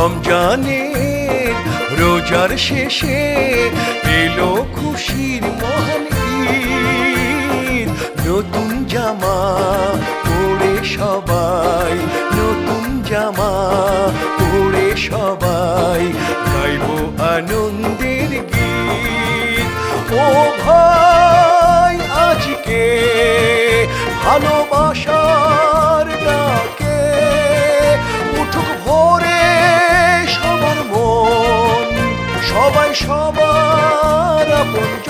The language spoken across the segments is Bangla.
রমজানের রোজার শেষে এলো খুশির মহান ঈদ। নতুন জামা পরে সবাই, নতুন জামা পরে সবাই গাইব আনন্দের গীত। ও ভাই আজকে ভালোবাসার ডাকে উঠুক ভোরে সবার মন, সবাই সবার আপনজন।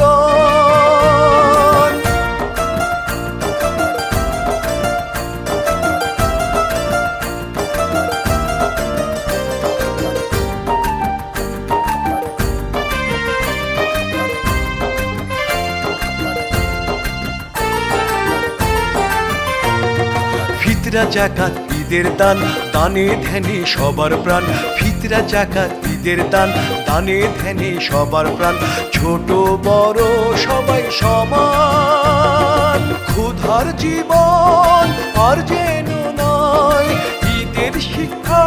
ফিতরা জাকাত ঈদের দান, দানে ধ্যানে সবার প্রাণ। ফিতরা জাকাত ঈদের দান, দানে ধ্যানে সবার প্রাণ। ছোট বড় সবাই সমান, ক্ষুধার জীবন আর যেন নয়। ঈদের শিক্ষা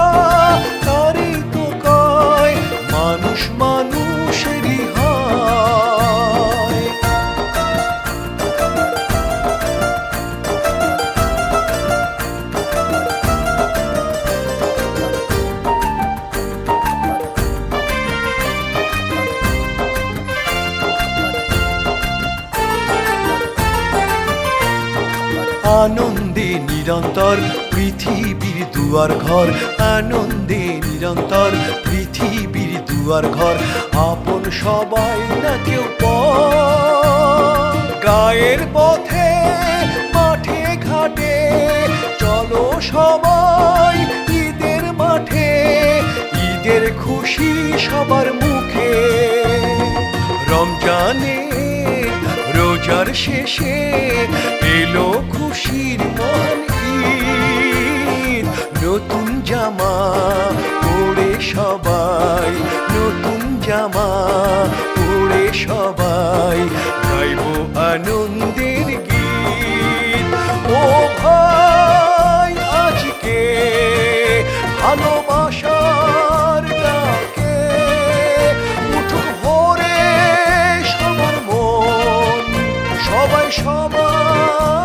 তারই তো কয়, মানুষ মানুষেরই হয়। আনন্দে নিরন্তর পৃথিবীর দুয়ার ঘর, আনন্দে নিরন্তর পৃথিবীর দুয়ার ঘর। আপন সবাই না কেউ পর, গায়ের পথে মাঠে ঘাটে চলো সবাই ঈদের মাঠে। ঈদের খুশি সবার মুখে, রমজানের রোজার শেষে এলো খুশির মহান ঈদ। নতুন জামা পরে সবাই, নতুন জামা পরে সবাই গাইব আনন্দের গীত। ও ভাই আজকে ভালোবাসার ডাকে উঠুক ভোরে সবার মন, সবাই সবার